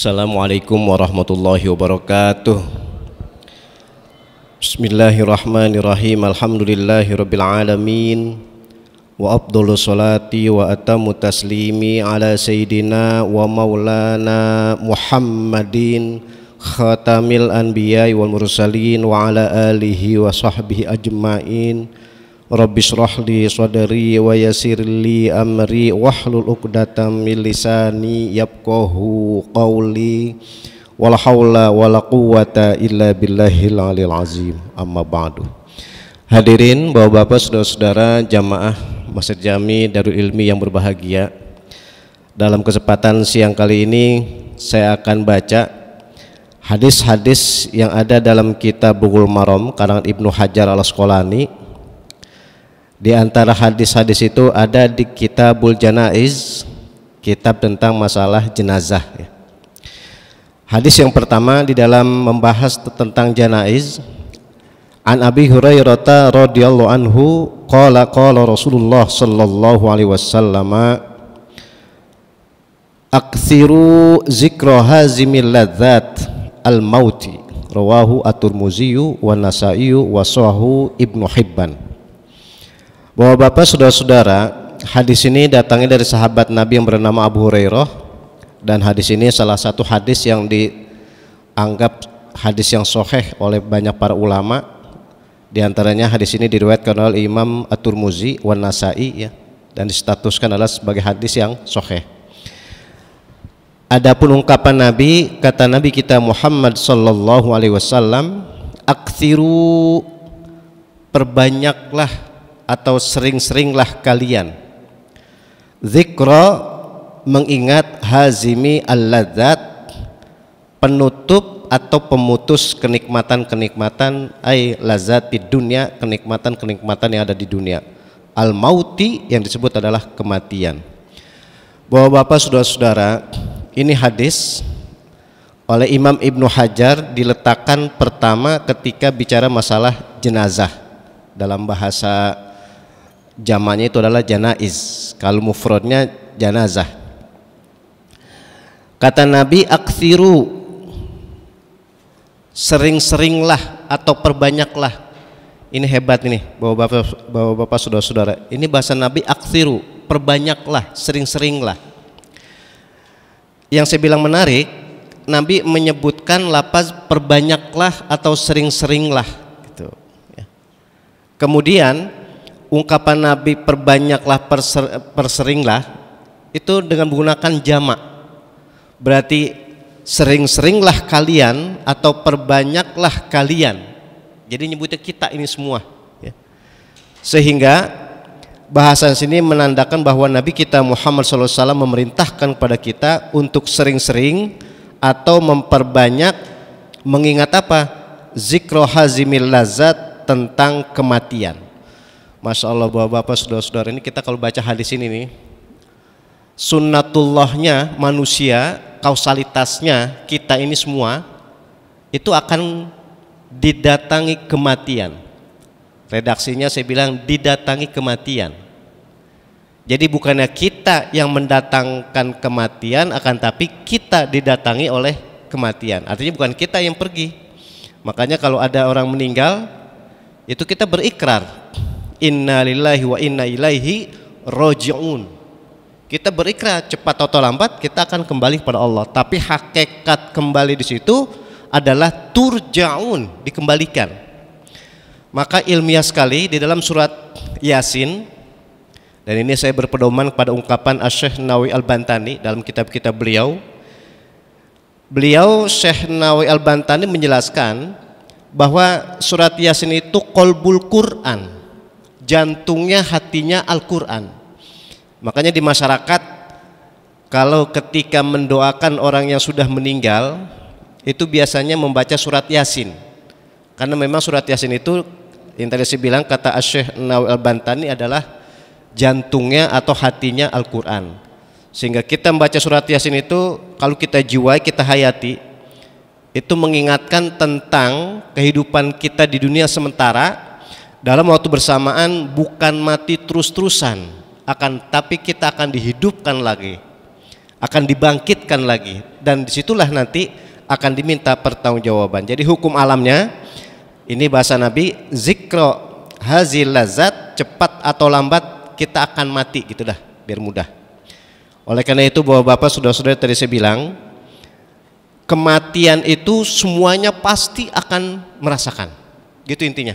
Assalamualaikum warahmatullahi wabarakatuh. Bismillahirrahmanirrahim. Alhamdulillahirabbil alamin. Wa afdhalus salati wa atammu taslimi ala sayyidina wa maulana Muhammadin khatamil anbiya'i wal mursalin wa ala alihi wa sahbihi ajmain. Rabbi shrah li sadri wa yassir li amri wahlul 'uqdatam min lisani yafqahu qawli wala haula wala quwwata illa billahil aliyil azim. Amma ba'du. Hadirin Bapak-bapak, saudara-saudara jamaah Masjid Jami Darul Ilmi yang berbahagia, dalam kesempatan siang kali ini saya akan baca hadis-hadis yang ada dalam kitab Bulughul Maram karangan Ibnu Hajar Al-Asqalani. Di antara hadis-hadis itu ada di Kitabul Janaiz, kitab tentang masalah jenazah. Hadis yang pertama di dalam membahas tentang janaiz, an Abi Hurairah radhiyallahu anhu qala Rasulullah sallallahu alaihi wasallam aktsiru zikra hazimil ladzat al mauti rawahu at-Tirmidzi wa Nasa'i wa sahahu Ibnu Hibban. Bapak-bapak, saudara-saudara, hadis ini datangnya dari sahabat Nabi yang bernama Abu Hurairah, dan hadis ini salah satu hadis yang dianggap hadis yang sahih oleh banyak para ulama. Di antaranya hadis ini diriwayatkan oleh Imam At-Tirmidzi wa Nasa'i dan distatuskan adalah sebagai hadis yang sahih. Adapun ungkapan Nabi, kata Nabi kita Muhammad sallallahu alaihi wasallam, aktsiru, perbanyaklah atau sering-seringlah kalian zikra, mengingat hazimi al-ladzat, penutup atau pemutus kenikmatan-kenikmatan, ay lazatid dunya, kenikmatan-kenikmatan yang ada di dunia, al-mauti yang disebut adalah kematian. Bapak-bapak, saudara-saudara, ini hadis oleh Imam Ibnu Hajar diletakkan pertama ketika bicara masalah jenazah. Dalam bahasa jamaknya itu adalah janaiz, kalau mufradnya janazah. Kata Nabi, aktsiru, sering-seringlah atau perbanyaklah. Ini hebat ini bapak-bapak, saudara-saudara. Ini bahasa Nabi, aktsiru, perbanyaklah, sering-seringlah. Yang saya bilang menarik, Nabi menyebutkan lafaz perbanyaklah atau sering-seringlah gitu. Kemudian ungkapan Nabi perbanyaklah, perseringlah itu dengan menggunakan jamak. Berarti sering-seringlah kalian atau perbanyaklah kalian. Jadi nyebutnya kita ini semua ya. Sehingga bahasan sini menandakan bahwa Nabi kita Muhammad SAW memerintahkan kepada kita untuk sering-sering atau memperbanyak mengingat apa? Zikro hazimil lazat, tentang kematian. Masya Allah, bapak-bapak, saudara-saudara, ini kita kalau baca hadis ini nih, sunnatullahnya manusia, kausalitasnya kita ini semua itu akan didatangi kematian. Redaksinya saya bilang didatangi kematian. Jadi bukannya kita yang mendatangkan kematian, akan tapi kita didatangi oleh kematian. Artinya bukan kita yang pergi. Makanya kalau ada orang meninggal, itu kita berikrar inna lillahi wa inna ilaihi raji'un. Kita berikrar cepat atau lambat kita akan kembali kepada Allah. Tapi hakikat kembali di situ adalah turja'un, dikembalikan. Maka ilmiah sekali di dalam surat Yasin, dan ini saya berpedoman kepada ungkapan Syekh Nawawi Al-Bantani dalam kitab-kitab beliau. Syekh Nawawi Al-Bantani menjelaskan bahwa surat Yasin itu qalbul Quran, jantungnya, hatinya Al-Quran. Makanya di masyarakat kalau ketika mendoakan orang yang sudah meninggal itu biasanya membaca surat Yasin, karena memang surat Yasin itu yang tadi saya bilang kata Syekh Nawawi Al-Bantani adalah jantungnya atau hatinya Al-Quran. Sehingga kita membaca surat Yasin itu kalau kita jiwai, kita hayati, itu mengingatkan tentang kehidupan kita di dunia sementara. Dalam waktu bersamaan bukan mati terus-terusan, akan tapi kita akan dihidupkan lagi, akan dibangkitkan lagi, dan disitulah nanti akan diminta pertanggungjawaban. Jadi hukum alamnya ini bahasa Nabi, zikro hazil lazat, cepat atau lambat kita akan mati, gitu dah, biar mudah. Oleh karena itu Bapak-bapak, saudara-saudara, tadi saya bilang kematian itu semuanya pasti akan merasakan, gitu intinya.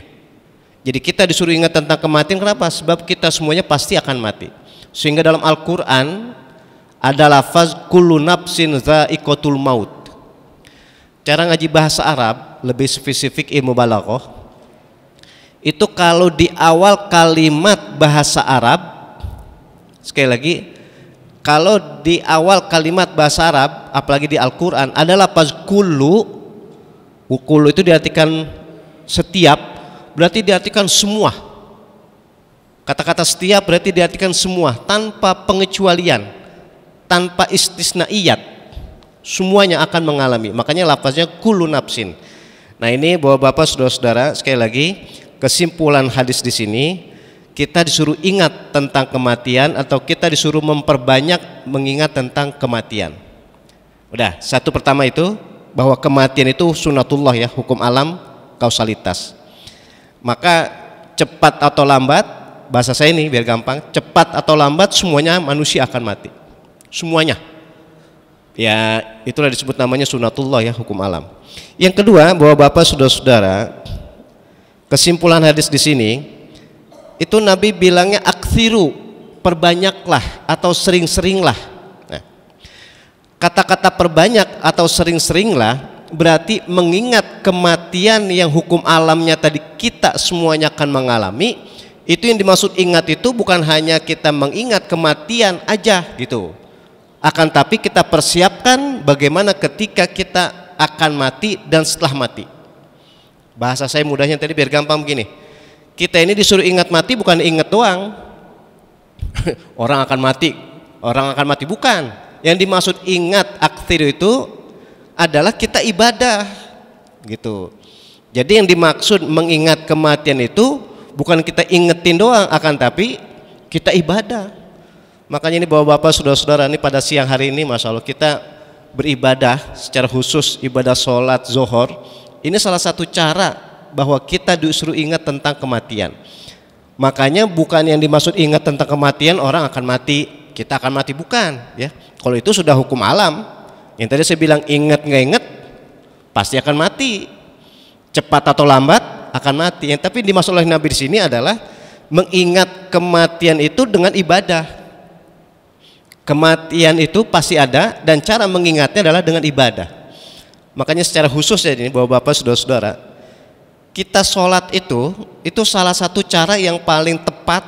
Jadi kita disuruh ingat tentang kematian, kenapa? Sebab kita semuanya pasti akan mati. Sehingga dalam Al-Quran ada lafaz kullu nafsin dha'iqatul maut. Cara ngaji bahasa Arab lebih spesifik, ilmu balaghah, itu kalau di awal kalimat bahasa Arab, sekali lagi, kalau di awal kalimat bahasa Arab apalagi di Al-Quran ada lafaz kullu, kullu itu diartikan setiap, berarti diartikan semua. Kata-kata setiap berarti diartikan semua, tanpa pengecualian, tanpa istisnaiyat, semuanya akan mengalami. Makanya lafaznya kullu nafsin. Nah ini Bapak-bapak, saudara-saudara, sekali lagi kesimpulan hadis di sini, kita disuruh ingat tentang kematian atau kita disuruh memperbanyak mengingat tentang kematian. Udah, satu pertama itu bahwa kematian itu sunatullah ya, hukum alam, kausalitas. Maka cepat atau lambat, bahasa saya ini biar gampang, cepat atau lambat semuanya manusia akan mati, semuanya. Ya itulah disebut namanya sunatullah ya, hukum alam. Yang kedua, bahwa Bapak, saudara-saudara, kesimpulan hadis di sini itu Nabi bilangnya aktsiru, perbanyaklah atau sering-seringlah. Nah, kata-kata perbanyak atau sering-seringlah berarti mengingat kematian yang hukum alamnya tadi kita semuanya akan mengalami. Itu yang dimaksud ingat itu bukan hanya kita mengingat kematian aja gitu, akan tapi kita persiapkan bagaimana ketika kita akan mati dan setelah mati. Bahasa saya mudahnya tadi biar gampang begini, kita ini disuruh ingat mati bukan ingat doang orang akan mati, bukan. Yang dimaksud ingat aktir itu adalah kita ibadah gitu. Jadi yang dimaksud mengingat kematian itu bukan kita ingetin doang, akan tapi kita ibadah. Makanya ini Bapak-bapak, saudara-saudara, ini pada siang hari ini Masya Allah kita beribadah secara khusus, ibadah sholat zuhur. Ini salah satu cara bahwa kita disuruh ingat tentang kematian. Makanya bukan yang dimaksud ingat tentang kematian orang akan mati, kita akan mati, bukan ya. Kalau itu sudah hukum alam. Yang tadi saya bilang ingat nggak ingat pasti akan mati, cepat atau lambat akan mati. Yang tapi dimaksud oleh Nabi di sini adalah mengingat kematian itu dengan ibadah. Kematian itu pasti ada dan cara mengingatnya adalah dengan ibadah. Makanya secara khusus ya ini Bapak-bapak, saudara-saudara, kita sholat itu salah satu cara yang paling tepat,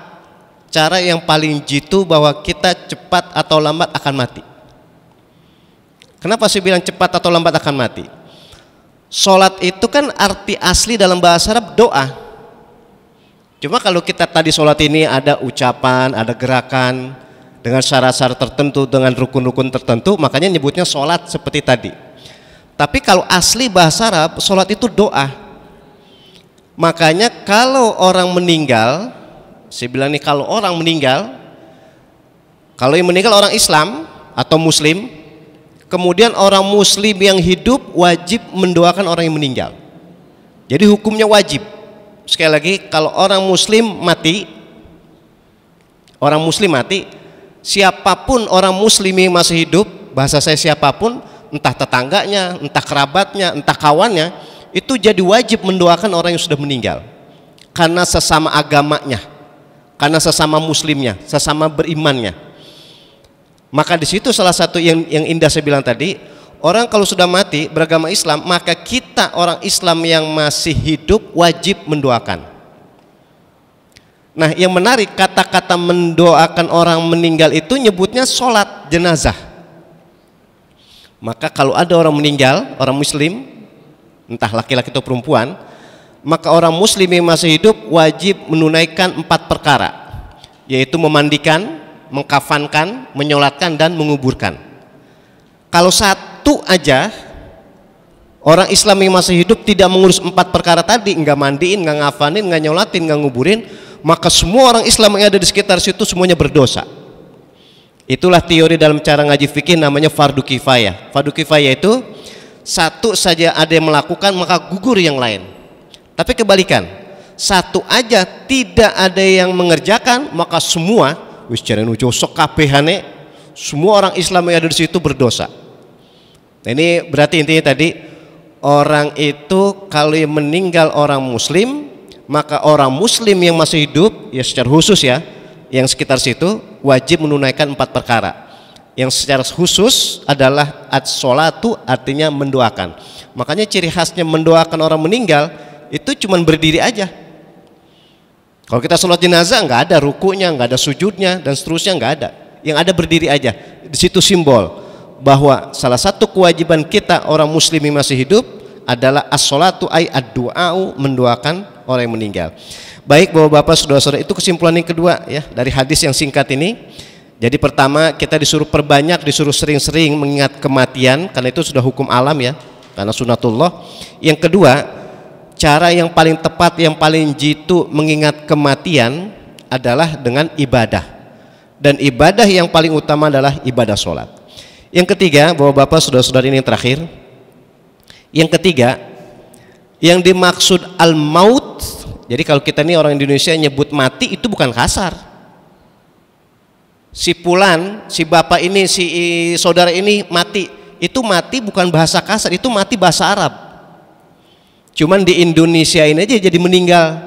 cara yang paling jitu bahwa kita cepat atau lambat akan mati. Kenapa saya bilang cepat atau lambat akan mati? Sholat itu kan arti asli dalam bahasa Arab doa. Cuma kalau kita tadi sholat ini ada ucapan, ada gerakan dengan syarat-syarat tertentu, dengan rukun-rukun tertentu, makanya nyebutnya sholat seperti tadi. Tapi kalau asli bahasa Arab, sholat itu doa. Makanya kalau orang meninggal, saya bilang nih, kalau orang meninggal, kalau yang meninggal orang Islam atau Muslim, kemudian orang Muslim yang hidup wajib mendoakan orang yang meninggal. Jadi hukumnya wajib. Sekali lagi, kalau orang Muslim mati, siapapun orang Muslim yang masih hidup, bahasa saya siapapun, entah tetangganya, entah kerabatnya, entah kawannya, itu jadi wajib mendoakan orang yang sudah meninggal. Karena sesama agamanya, karena sesama Muslimnya, sesama berimannya. Maka di situ salah satu yang indah saya bilang tadi, orang kalau sudah mati beragama Islam, maka kita orang Islam yang masih hidup wajib mendoakan. Nah, yang menarik, kata-kata mendoakan orang meninggal itu nyebutnya sholat jenazah. Maka kalau ada orang meninggal, orang Muslim, entah laki-laki atau perempuan, maka orang Muslim yang masih hidup wajib menunaikan 4 perkara, yaitu memandikan, mengkafankan, menyolatkan, dan menguburkan. Kalau satu aja orang Islam yang masih hidup tidak mengurus 4 perkara tadi, nggak mandiin, nggak ngafanin, nggak nyolatin, nggak nguburin, maka semua orang Islam yang ada di sekitar situ semuanya berdosa. Itulah teori dalam cara ngaji fikih namanya fardu kifayah. Fardu kifayah itu satu saja ada yang melakukan maka gugur yang lain. Tapi kebalikan, satu aja tidak ada yang mengerjakan maka semua wis jarene josok kabehane, semua orang Islam yang ada di situ berdosa. Nah, ini berarti intinya tadi orang itu kalau yang meninggal orang muslim, maka orang muslim yang masih hidup ya secara khusus ya yang sekitar situ wajib menunaikan 4 perkara. Yang secara khusus adalah as-sholatu, artinya mendoakan. Makanya ciri khasnya mendoakan orang meninggal itu cuman berdiri aja. Kalau kita sholat jenazah nggak ada rukunya, nggak ada sujudnya dan seterusnya, nggak ada. Yang ada berdiri aja. Di situ simbol bahwa salah satu kewajiban kita orang muslim yang masih hidup adalah as-sholatu ay ad-du'a'u, mendoakan orang yang meninggal. Baik Bapak-bapak, saudara-saudara, itu kesimpulan yang kedua ya dari hadis yang singkat ini. Jadi pertama kita disuruh perbanyak, disuruh sering-sering mengingat kematian karena itu sudah hukum alam ya, karena sunatullah. Yang kedua, cara yang paling tepat, yang paling jitu mengingat kematian adalah dengan ibadah. Dan ibadah yang paling utama adalah ibadah sholat. Yang ketiga, Bapak-bapak, saudara-saudara, ini yang terakhir. Yang ketiga, yang dimaksud al-maut, jadi kalau kita nih orang Indonesia nyebut mati itu bukan kasar. Si Fulan, si bapak ini, si saudara ini mati, itu mati bukan bahasa kasar, itu mati bahasa Arab. Cuman di Indonesia ini aja jadi meninggal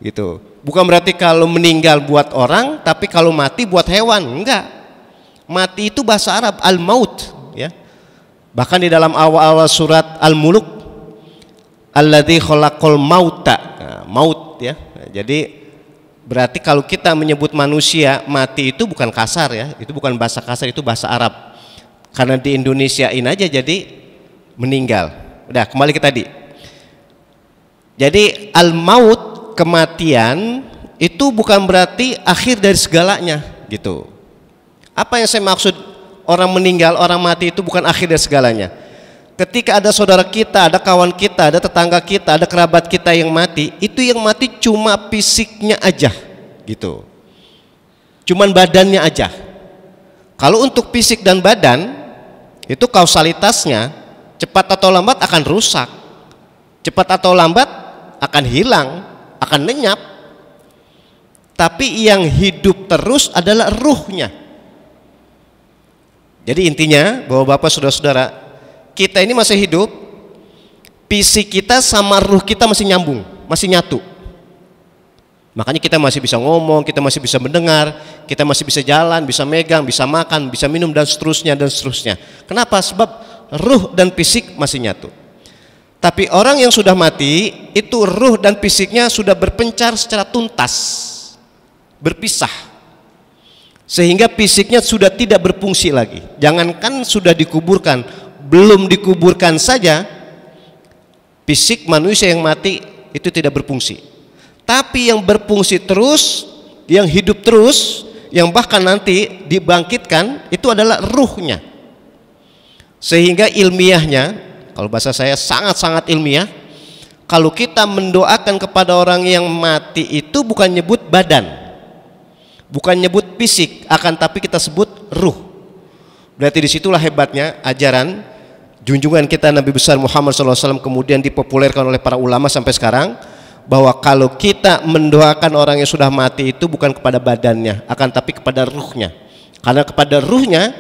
gitu. Bukan berarti kalau meninggal buat orang, tapi kalau mati buat hewan, enggak. Mati itu bahasa Arab, al-maut ya. Bahkan di dalam awal-awal surat Al-Muluk, alladzi khalaqal mauta, nah, maut ya. Jadi berarti kalau kita menyebut manusia mati itu bukan kasar ya, itu bukan bahasa kasar, itu bahasa Arab. Karena di Indonesia ini aja jadi meninggal. Udah, kembali ke tadi. Jadi al-maut, kematian itu bukan berarti akhir dari segalanya gitu. Apa yang saya maksud orang meninggal, orang mati itu bukan akhir dari segalanya. Ketika ada saudara kita, ada kawan kita, ada tetangga kita, ada kerabat kita yang mati, itu yang mati cuma fisiknya aja gitu. Cuman badannya aja. Kalau untuk fisik dan badan itu kausalitasnya cepat atau lambat akan rusak. Cepat atau lambat akan hilang, akan lenyap. Tapi yang hidup terus adalah ruhnya. Jadi intinya bahwa Bapak saudara-saudara, kita ini masih hidup, fisik kita sama ruh kita masih nyambung, masih nyatu. Makanya kita masih bisa ngomong, kita masih bisa mendengar, kita masih bisa jalan, bisa megang, bisa makan, bisa minum dan seterusnya dan seterusnya. Kenapa? Sebab ruh dan fisik masih nyatu. Tapi orang yang sudah mati itu ruh dan fisiknya sudah berpencar secara tuntas, berpisah. Sehingga fisiknya sudah tidak berfungsi lagi. Jangankan sudah dikuburkan, belum dikuburkan saja fisik manusia yang mati itu tidak berfungsi. Tapi yang berfungsi terus, yang hidup terus, yang bahkan nanti dibangkitkan itu adalah ruhnya. Sehingga ilmiahnya, kalau bahasa saya sangat-sangat ilmiah, kalau kita mendoakan kepada orang yang mati itu bukan nyebut badan, bukan nyebut fisik, akan tapi kita sebut ruh. Berarti disitulah hebatnya ajaran junjungan kita Nabi besar Muhammad SAW kemudian dipopulerkan oleh para ulama sampai sekarang, bahwa kalau kita mendoakan orang yang sudah mati itu bukan kepada badannya, akan tapi kepada ruhnya. Karena kepada ruhnya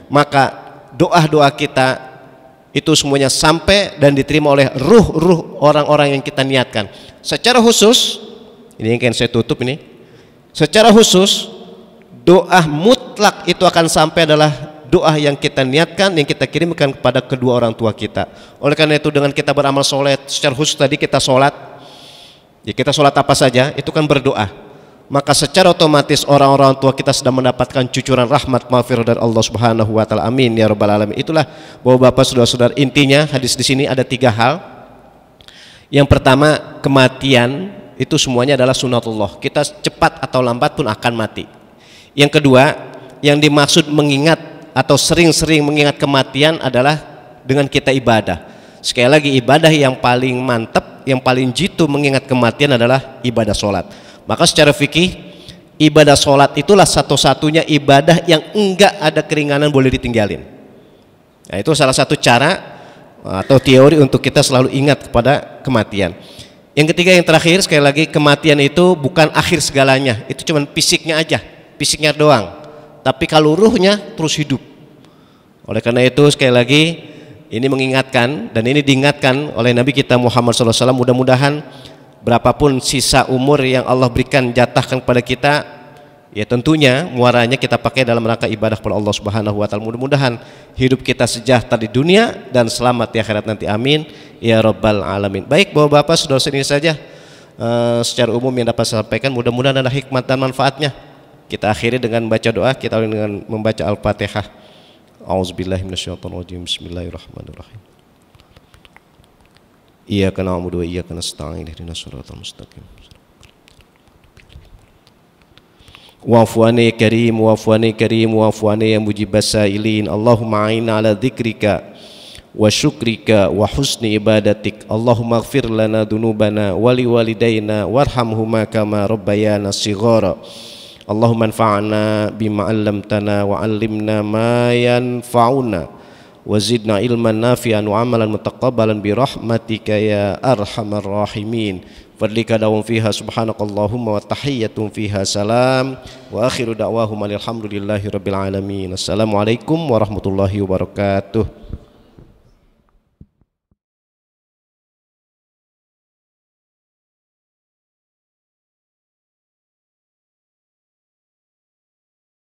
maka doa-doa kita itu semuanya sampai dan diterima oleh ruh-ruh orang-orang yang kita niatkan. Secara khusus, ini yang saya tutup ini, secara khusus doa mutlak itu akan sampai adalah doa yang kita niatkan, yang kita kirimkan kepada kedua orang tua kita. Oleh karena itu dengan kita beramal soleh, secara khusus tadi kita sholat, ya kita sholat apa saja itu kan berdoa, maka secara otomatis orang-orang tua kita sedang mendapatkan cucuran rahmat maghfirah dari Allah Subhanahu wa taala. Amin ya rabbal alamin. Itulah bahwa Bapak saudara-saudara, intinya hadis di sini ada 3 hal. Yang pertama, kematian itu semuanya adalah sunatullah. Kita cepat atau lambat pun akan mati. Yang kedua, yang dimaksud mengingat atau sering-sering mengingat kematian adalah dengan kita ibadah. Sekali lagi, ibadah yang paling mantap, yang paling jitu mengingat kematian adalah ibadah sholat. Maka secara fikih Ibadah sholat itulah satu-satunya ibadah yang enggak ada keringanan boleh ditinggalin. Nah, itu salah satu cara atau teori untuk kita selalu ingat kepada kematian. Yang ketiga, yang terakhir, sekali lagi, kematian itu bukan akhir segalanya. Itu cuma fisiknya aja, fisiknya doang. Tapi kalau ruhnya terus hidup. Oleh karena itu sekali lagi ini mengingatkan, dan ini diingatkan oleh Nabi kita Muhammad SAW. Mudah-mudahan berapapun sisa umur yang Allah berikan, jatahkan kepada kita, ya tentunya muaranya kita pakai dalam rangka ibadah kepada Allah Subhanahu wa taala. Mudah-mudahan hidup kita sejahtera di dunia dan selamat di akhirat nanti. Amin ya rabbal alamin. Baik Bapak-bapak, saudara ini saja secara umum yang dapat saya sampaikan. Mudah-mudahan ada hikmat dan manfaatnya. Kita akhiri dengan baca doa, kita awali dengan membaca Al-Fatihah. A'udzubillahi minasyaitonirrajim. Bismillahirrahmanirrahim. Iyyaka na'budu wa iyyaka nasta'in. Ihdinas shiratal mustaqim. Wa'fu'ani karim, wa'fu'ani karim, wa'fu'ani ya mujibas sa'ilin. Allahumma a'inna ala dzikrika wa syukrika wa husni ibadatik. Allahumma ighfir lana dunubana wa liwalidayna warhamhuma kama rabbayana shighara. Allahumma anfa'na bima 'allamtana wa 'allimna ma yanfa'una wa zidna ilman nafi'an wa 'amalan mutaqabbalan bi rahmatika ya arhamar rahimin. Fadlika dawum fiha subhanakallahumma wa tahiyyatun fiha salam wa akhiru da'wahum alhamdulillahi rabbil alamin. Assalamualaikum warahmatullahi wabarakatuh.